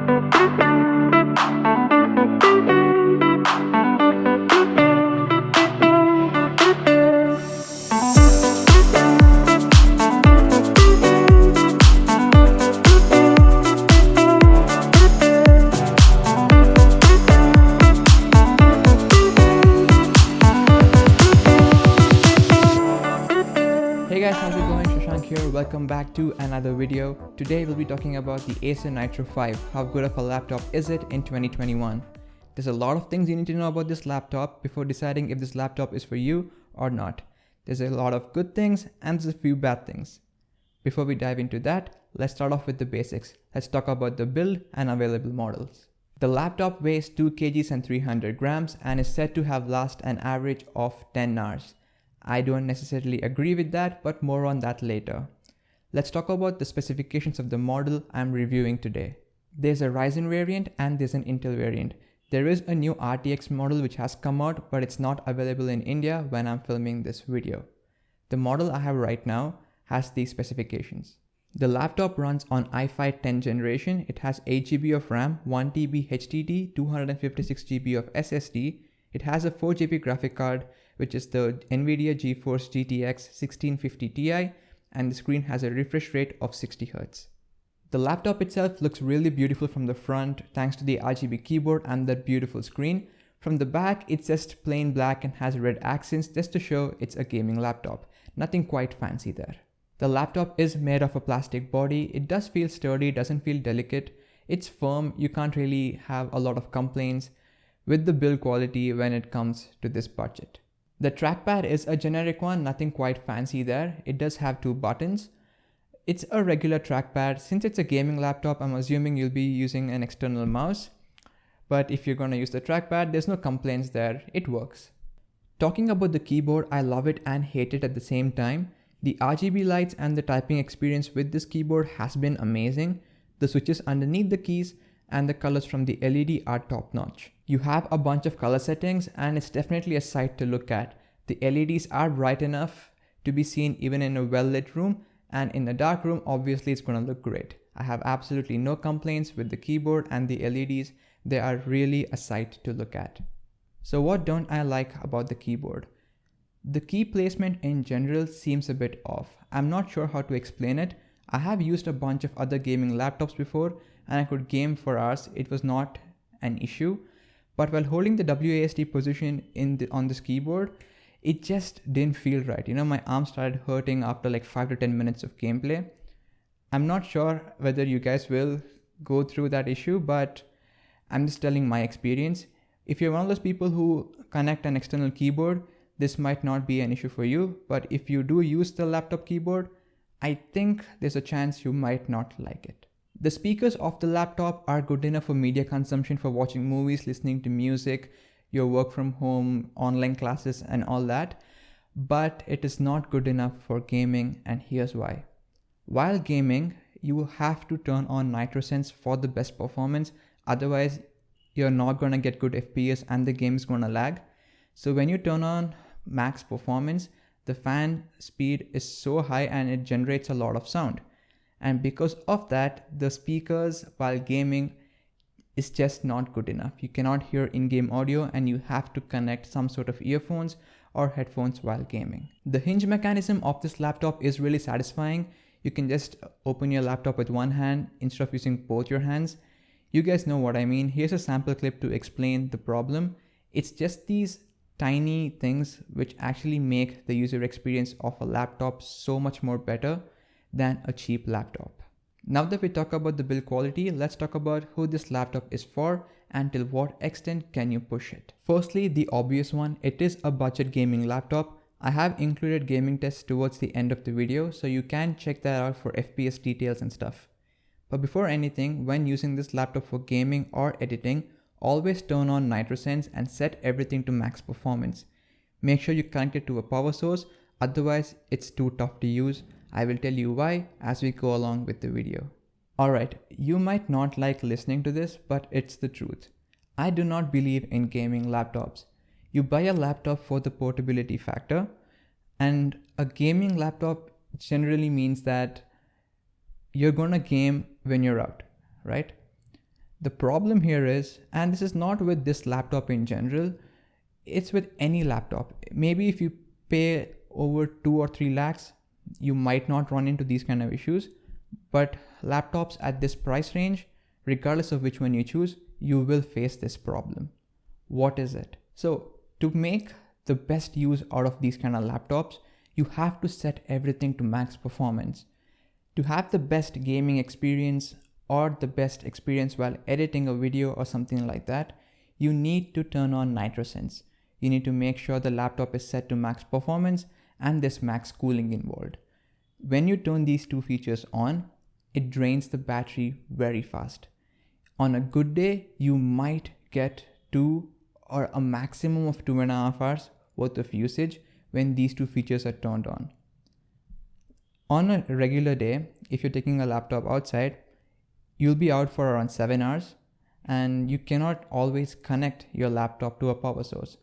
Hey guys, how's it going? Shashank here. Welcome back to another video. Today we'll be talking about the Acer Nitro 5. How good of a laptop is it in 2021? There's a lot of things you need to know about this laptop before deciding if this laptop is for you or not. There's a lot of good things and there's a few bad things. Before we dive into that, let's start off with the basics. Let's talk about the build and available models. The laptop weighs 2 kgs and 300 grams and is said to have lasted an average of 10 hours. I don't necessarily agree with that, but more on that later. Let's talk about the specifications of the model I'm reviewing today. There's a Ryzen variant and there's an Intel variant. There is a new RTX model which has come out, but it's not available in India when I'm filming this video. The model I have right now has these specifications. The laptop runs on i5 10th generation. It has 8 GB of RAM, 1 TB HDD, 256 GB of SSD. It has a 4 GB graphic card, which is the NVIDIA GeForce GTX 1650 Ti, and the screen has a refresh rate of 60 Hz. The laptop itself looks really beautiful from the front thanks to the RGB keyboard and that beautiful screen. From the back, it's just plain black and has red accents just to show it's a gaming laptop. Nothing quite fancy there. The laptop is made of a plastic body. It does feel sturdy, doesn't feel delicate. It's firm, you can't really have a lot of complaints with the build quality when it comes to this budget. The trackpad is a generic one, nothing quite fancy there. It does have 2 buttons. It's a regular trackpad. Since it's a gaming laptop, I'm assuming you'll be using an external mouse. But if you're going to use the trackpad, there's no complaints there. It works. Talking about the keyboard, I love it and hate it at the same time. The RGB lights and the typing experience with this keyboard has been amazing. The switches underneath the keys and the colors from the LED are top notch. You have a bunch of color settings and it's definitely a sight to look at. The LEDs are bright enough to be seen even in a well-lit room, and in a dark room obviously it's going to look great. I have absolutely no complaints with the keyboard and the LEDs. They are really a sight to look at. So what don't I like about the keyboard? The key placement in general seems a bit off. I'm not sure how to explain it. I have used a bunch of other gaming laptops before and I could game for hours. It was not an issue. But while holding the WASD position on this keyboard, it just didn't feel right. You know, my arm started hurting after like 5 to 10 minutes of gameplay. I'm not sure whether you guys will go through that issue, but I'm just telling my experience. If you're one of those people who connect an external keyboard, this might not be an issue for you. But if you do use the laptop keyboard, I think there's a chance you might not like it. The speakers of the laptop are good enough for media consumption, for watching movies, listening to music, your work from home, online classes and all that. But it is not good enough for gaming, and here's why. While gaming, you have to turn on NitroSense for the best performance. Otherwise, you're not going to get good FPS and the game is going to lag. So when you turn on max performance, the fan speed is so high and it generates a lot of sound. And because of that, the speakers while gaming is just not good enough. You cannot hear in-game audio and you have to connect some sort of earphones or headphones while gaming. The hinge mechanism of this laptop is really satisfying. You can just open your laptop with one hand instead of using both your hands. You guys know what I mean. Here's a sample clip to explain the problem. It's just these tiny things which actually make the user experience of a laptop so much more better than a cheap laptop. Now that we talk about the build quality, let's talk about who this laptop is for and till what extent can you push it. Firstly, the obvious one, it is a budget gaming laptop. I have included gaming tests towards the end of the video, so you can check that out for FPS details and stuff. But before anything, when using this laptop for gaming or editing, always turn on NitroSense and set everything to max performance. Make sure you connect it to a power source, otherwise it's too tough to use. I will tell you why as we go along with the video. Alright, you might not like listening to this, but it's the truth. I do not believe in gaming laptops. You buy a laptop for the portability factor, and a gaming laptop generally means that you're gonna game when you're out, right? The problem here is, and this is not with this laptop in general, it's with any laptop. Maybe if you pay over 2 or 3 lakhs, you might not run into these kind of issues, but laptops at this price range, regardless of which one you choose, you will face this problem. What is it? So to make the best use out of these kind of laptops, you have to set everything to max performance. To have the best gaming experience or the best experience while editing a video or something like that, you need to turn on NitroSense. You need to make sure the laptop is set to max performance and there's max cooling involved. When you turn these two features on, it drains the battery very fast. On a good day, you might get 2 or a maximum of 2.5 hours worth of usage when these two features are turned on. On a regular day, if you're taking a laptop outside, you'll be out for around 7 hours and you cannot always connect your laptop to a power source.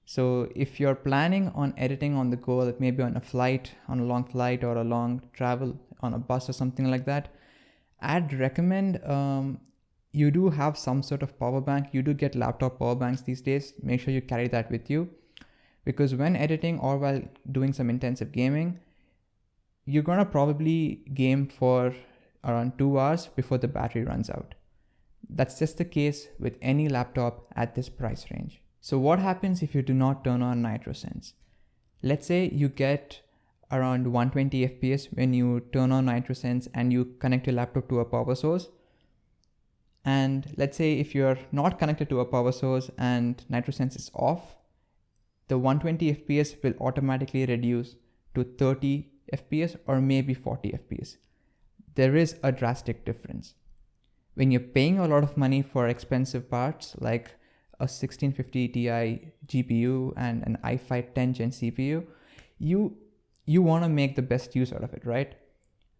So if you're planning on editing on the go, like maybe on a flight, on a long flight or a long travel on a bus or something like that, I'd recommend you do have some sort of power bank. You do get laptop power banks these days. Make sure you carry that with you, because when editing or while doing some intensive gaming, you're gonna probably game for around 2 hours before the battery runs out. That's just the case with any laptop at this price range. So what happens if you do not turn on NitroSense? Let's say you get around 120 FPS when you turn on NitroSense and you connect your laptop to a power source. And let's say if you're not connected to a power source and NitroSense is off, the 120 FPS will automatically reduce to 30 FPS or maybe 40 FPS. There is a drastic difference. When you're paying a lot of money for expensive parts like a 1650 Ti GPU and an i5 10 Gen CPU, you want to make the best use out of it, right?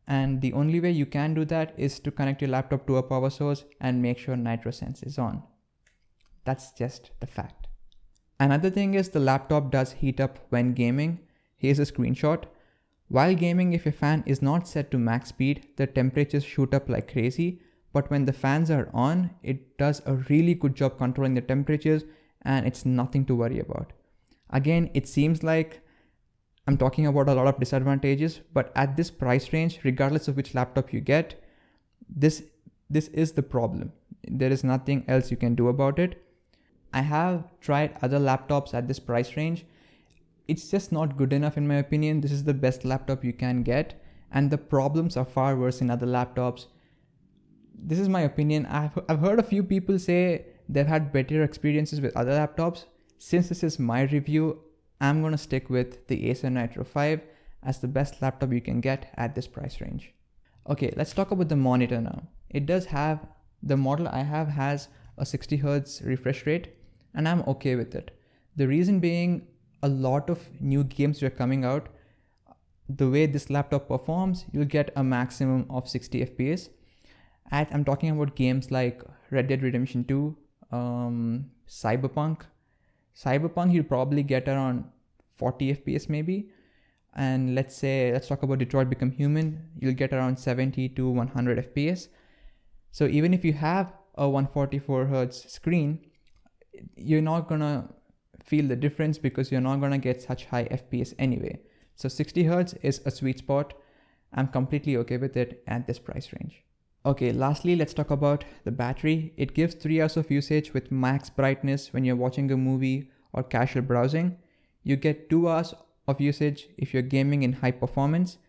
And the only way you can do that is to connect your laptop to a power source and make sure NitroSense is on. That's just the fact. Another thing is the laptop does heat up when gaming. Here's a screenshot. While gaming, if your fan is not set to max speed, the temperatures shoot up like crazy. But when the fans are on, it does a really good job controlling the temperatures and it's nothing to worry about. Again, it seems like I'm talking about a lot of disadvantages, but at this price range, regardless of which laptop you get, this is the problem. There is nothing else you can do about it. I have tried other laptops at this price range. It's just not good enough in my opinion. This is the best laptop you can get, and the problems are far worse in other laptops. This is my opinion. I've heard a few people say they've had better experiences with other laptops. Since this is my review, I'm going to stick with the Acer Nitro 5 as the best laptop you can get at this price range. Okay, let's talk about the monitor now. It does have, the model I have has a 60 Hz refresh rate, and I'm okay with it. The reason being, a lot of new games are coming out. The way this laptop performs, you'll get a maximum of 60 FPS. I'm talking about games like Red Dead Redemption 2, Cyberpunk. Cyberpunk, you'll probably get around 40 FPS maybe. And let's talk about Detroit Become Human, you'll get around 70 to 100 FPS. So even if you have a 144 Hz screen, you're not gonna feel the difference because you're not gonna get such high FPS anyway. So 60 Hz is a sweet spot. I'm completely okay with it at this price range. Okay, lastly, let's talk about the battery. It gives 3 hours of usage with max brightness when you're watching a movie or casual browsing. You get 2 hours of usage if you're gaming in high performance.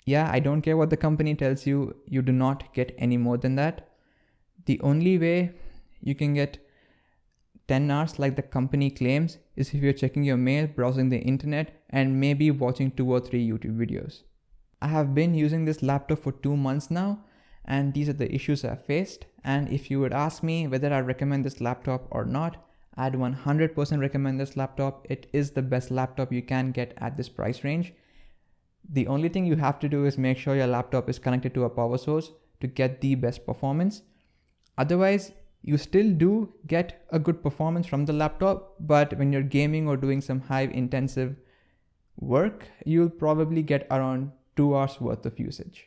Yeah, I don't care what the company tells you, you do not get any more than that. The only way you can get 10 hours like the company claims is if you're checking your mail, browsing the internet, and maybe watching 2 or 3 YouTube videos. I have been using this laptop for 2 months now, and these are the issues I've faced. And if you would ask me whether I recommend this laptop or not, I'd 100% recommend this laptop. It is the best laptop you can get at this price range. The only thing you have to do is make sure your laptop is connected to a power source to get the best performance. Otherwise, you still do get a good performance from the laptop, but when you're gaming or doing some high intensive work, you'll probably get around 2 hours worth of usage.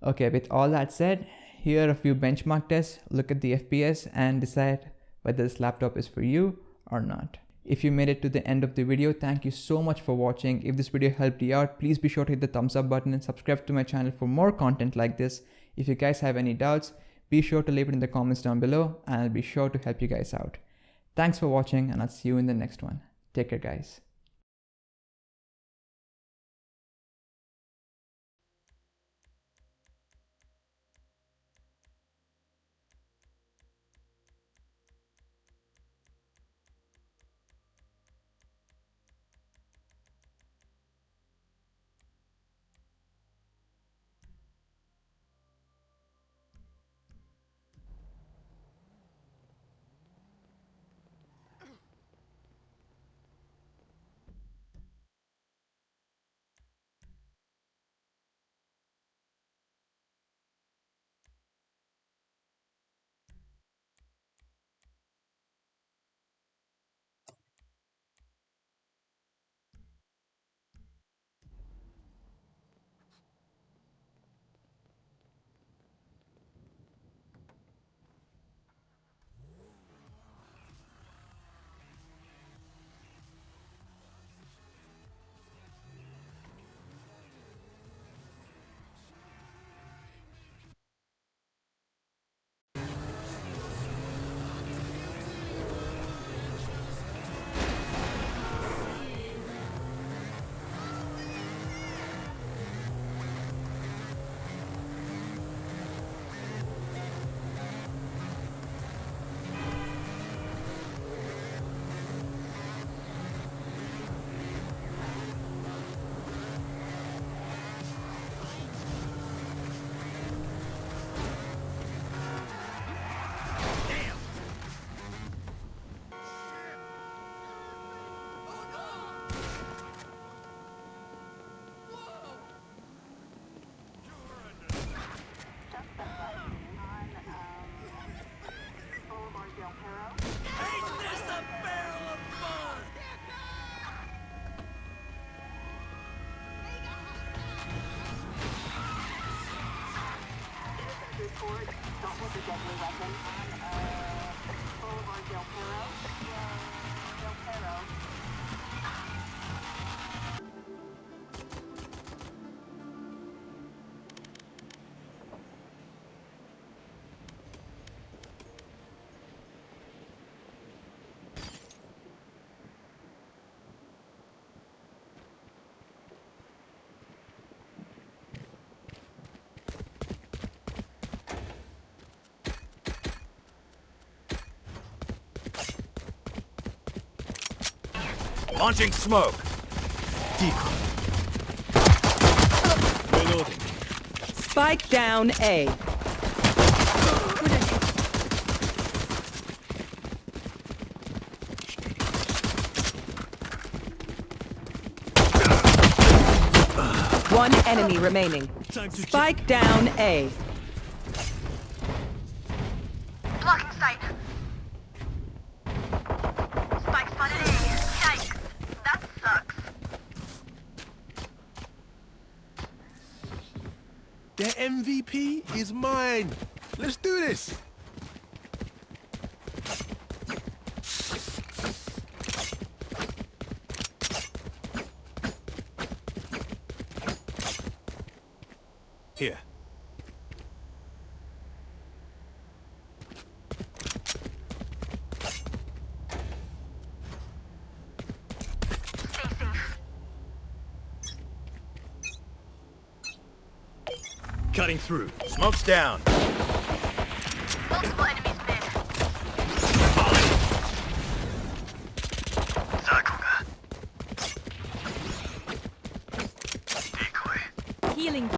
Okay, with all that said, here are a few benchmark tests, look at the FPS and decide whether this laptop is for you or not. If you made it to the end of the video, thank you so much for watching. If this video helped you out, please be sure to hit the thumbs up button and subscribe to my channel for more content like this. If you guys have any doubts, be sure to leave it in the comments down below and I'll be sure to help you guys out. Thanks for watching and I'll see you in the next one. Take care, guys. Don't hold the deadly weapon on Boulevard Del Perro. Del Perro. Launching smoke. Decoy. Reloading. Spike down A. One enemy remaining. Spike down A. Blocking sight. Spike spotted A. Yikes. That sucks. The MVP is mine. Let's do this. Here. Stay safe. Cutting through. Smoke's down. Multiple enemies mid. Decoy. Healing.